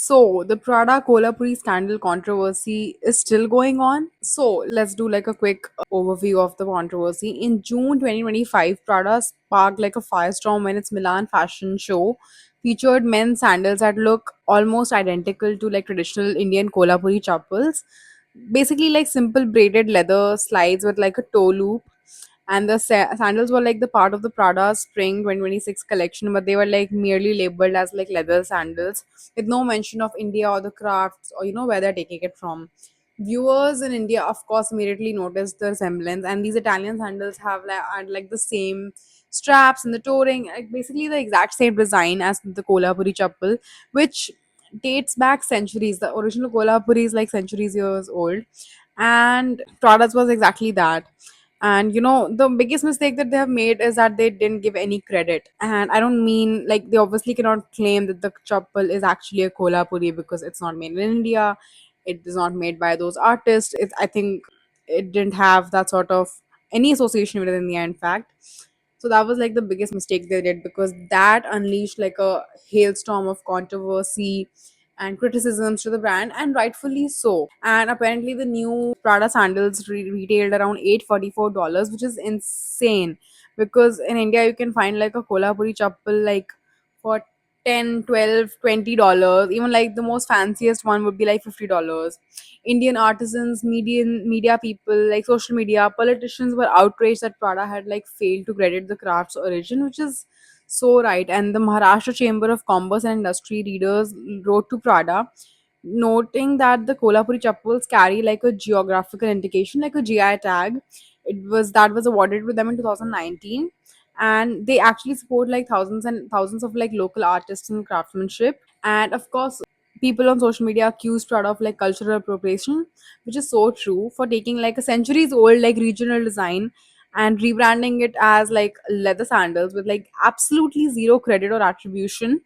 So, the Prada Kolhapuri scandal controversy is still going on. So, let's do like a quick overview of the controversy. In June 2025, Prada sparked like a firestorm when its Milan fashion show featured men's sandals that look almost identical to like traditional Indian Kolhapuri chappals. Basically, like simple braided leather slides with like a toe loop, and the sandals were like the part of the Prada Spring 2026 collection, but they were like merely labeled as like leather sandals with no mention of India or the crafts or where they're taking it from. Viewers in India, of course, immediately noticed the resemblance, and these Italian sandals have like the same straps and the toe ring, like basically the exact same design as the Kolhapuri chappal, which dates back centuries. The original Kolhapuri is like centuries years old, and Prada's was exactly that. And the biggest mistake that they have made is that they didn't give any credit. And I don't mean like they obviously cannot claim that the chappal is actually a Kolhapuri because it's not made in India. It is not made by those artists. I think it didn't have that sort of any association with it in the end, in fact. So that was like the biggest mistake they did, because that unleashed like a hailstorm of controversy and criticisms to the brand, and rightfully so. And apparently, the new Prada sandals retailed around $844, which is insane. Because in India, you can find like a Kolhapuri chappal like for 10, 12, $20. Even like the most fanciest one would be like $50. Indian artisans, media people, like social media, politicians were outraged that Prada had like failed to credit the craft's origin, which is so right. And the Maharashtra Chamber of Commerce and Industry readers wrote to Prada, noting that the Kolhapuri chappals carry like a geographical indication, like a GI tag. That was awarded with them in 2019, and they actually support like thousands and thousands of like local artists and craftsmanship. And of course, people on social media accuse Prada of like cultural appropriation, which is so true, for taking like a centuries old like regional design and rebranding it as like leather sandals with like absolutely zero credit or attribution.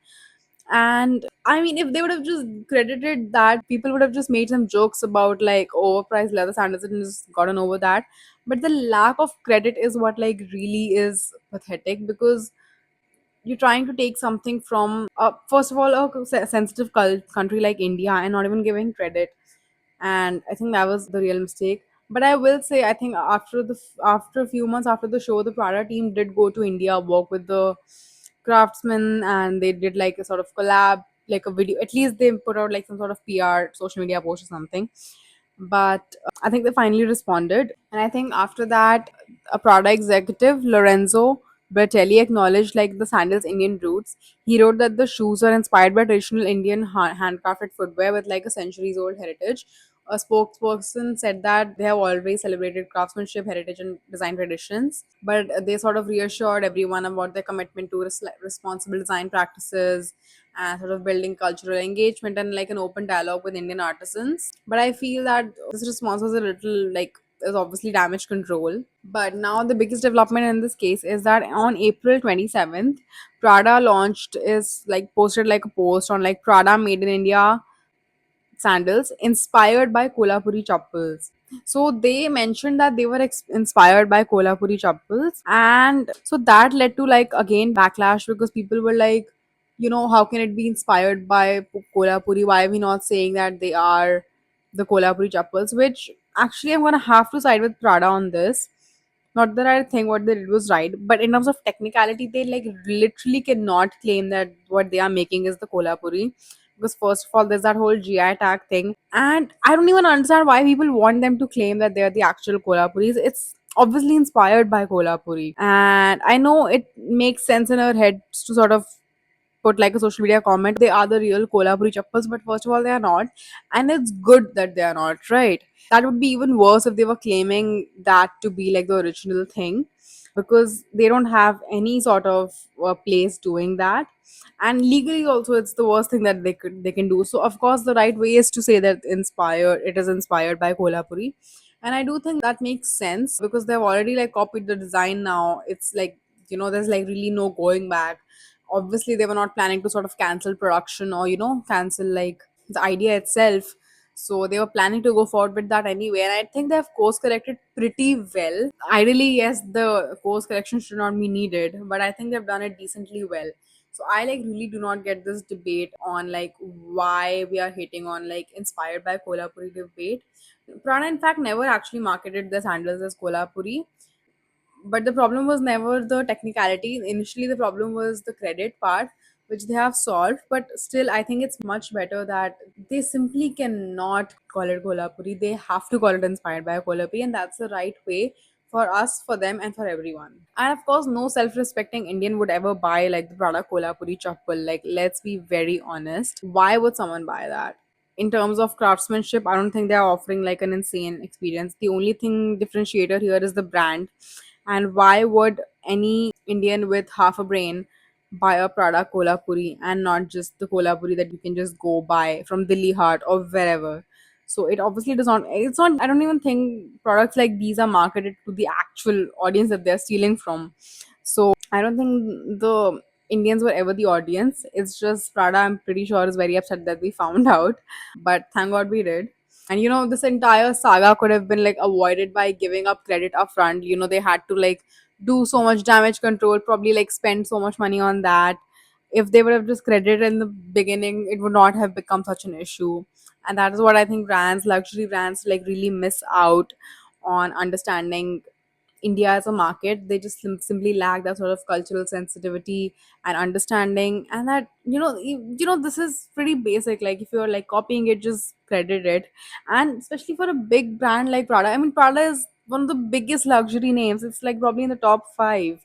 And I mean, if they would have just credited that, people would have just made some jokes about like overpriced leather sandals and just gotten over that. But the lack of credit is what like really is pathetic, because you're trying to take something from first of all a sensitive country like India and not even giving credit. And I think that was the real mistake. But I will say, I think after a few months after the show, the Prada team did go to India, work with the craftsmen, and they did like a sort of collab, like a video. At least they put out like some sort of PR social media post or something. But I think they finally responded. And I think after that, a Prada executive, Lorenzo Bertelli, acknowledged like the sandals Indian roots. He wrote that the shoes are inspired by traditional Indian handcrafted footwear with like a centuries old heritage. A spokesperson said that they have always celebrated craftsmanship, heritage, and design traditions, but they sort of reassured everyone about their commitment to responsible design practices and sort of building cultural engagement and like an open dialogue with Indian artisans. But I feel that this response was a little like is obviously damage control. But now the biggest development in this case is that on April 27th, Prada launched is like posted like a post on like Prada Made in India sandals inspired by Kolhapuri chappals. So they mentioned that they were inspired by Kolhapuri chappals, and so that led to like again backlash, because people were like, how can it be inspired by Kolhapuri? Why are we not saying that they are the Kolhapuri chappals? Which actually I'm gonna have to side with Prada on this. Not that I think what they did was right, but in terms of technicality, they like literally cannot claim that what they are making is the Kolhapuri, because first of all there's that whole GI tag thing, and I don't even understand why people want them to claim that they're the actual Kolhapuris. It's obviously inspired by Kolhapuri, and I know it makes sense in our heads to sort of put like a social media comment they are the real Kolhapuri chappals, but first of all they are not, and it's good that they are not, right? That would be even worse if they were claiming that to be like the original thing, because they don't have any sort of place doing that, and legally also it's the worst thing that they can do. So of course the right way is to say that it is inspired by Kolhapuri, and I do think that makes sense because they've already like copied the design. Now it's like, there's like really no going back. Obviously they were not planning to sort of cancel production or cancel like the idea itself. So they were planning to go forward with that anyway, and I think they have course corrected pretty well. Ideally, yes, the course correction should not be needed, but I think they've done it decently well. So I like really do not get this debate on like why we are hating on like inspired by Kolhapuri debate. Prana in fact never actually marketed their sandals as Kolhapuri, but the problem was never the technicality. Initially the problem was the credit part, which they have solved, but still I think it's much better that they simply cannot call it Kolhapuri. They have to call it inspired by Kolhapuri, and that's the right way for us, for them, and for everyone. And of course, no self-respecting Indian would ever buy like the product Kolhapuri chappal. Like, let's be very honest. Why would someone buy that? In terms of craftsmanship, I don't think they are offering like an insane experience. The only thing differentiator here is the brand. And why would any Indian with half a brain buy a Prada Kolhapuri and not just the Kolhapuri that you can just go buy from Delhi Hut or wherever? So it obviously does not. It's not. I don't even think products like these are marketed to the actual audience that they're stealing from. So I don't think the Indians were ever the audience. It's just Prada. I'm pretty sure is very upset that we found out, but thank God we did. And this entire saga could have been like avoided by giving up credit up front. They had to like do so much damage control, probably like spend so much money on that. If they would have just credited in the beginning, it would not have become such an issue. And that is what I think brands, luxury brands, like really miss out on understanding India as a market. They just simply lack that sort of cultural sensitivity and understanding, and that this is pretty basic. Like if you're like copying it, just credit it, and especially for a big brand like Prada. I mean, Prada is one of the biggest luxury names. It's like probably in the top five.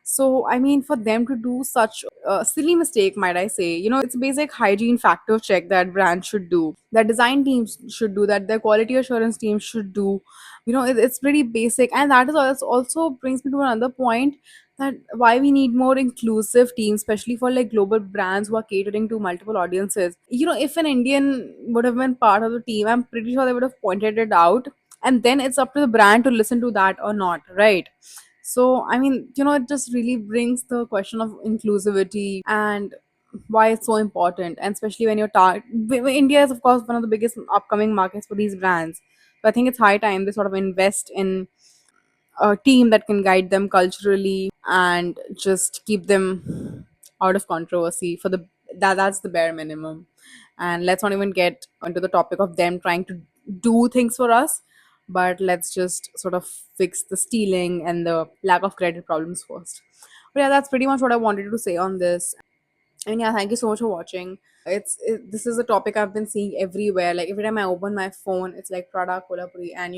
So I mean, for them to do such a silly mistake, might I say, it's a basic hygiene factor check that brands should do, that design teams should do, that their quality assurance teams should do. It's pretty basic, and that is also brings me to another point, that why we need more inclusive teams, especially for like global brands who are catering to multiple audiences. If an Indian would have been part of the team, I'm pretty sure they would have pointed it out, and then it's up to the brand to listen to that or not, right? So I mean, it just really brings the question of inclusivity and why it's so important, and especially when India is of course one of the biggest upcoming markets for these brands. So I think it's high time they sort of invest in a team that can guide them culturally and just keep them out of controversy for that's the bare minimum. And let's not even get onto the topic of them trying to do things for us, but let's just sort of fix the stealing and the lack of credit problems first. But yeah, that's pretty much what I wanted to say on this. And yeah, thank you so much for watching. This is a topic I've been seeing everywhere. Like every time I open my phone, it's like Prada Kolhapuri, and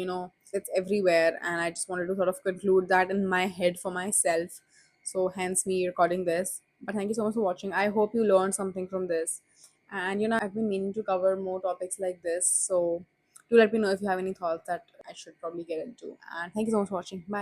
it's everywhere. And I just wanted to sort of conclude that in my head for myself. So hence me recording this. But thank you so much for watching. I hope you learned something from this. And I've been meaning to cover more topics like this. So do let me know if you have any thoughts that I should probably get into. And thank you so much for watching. Bye.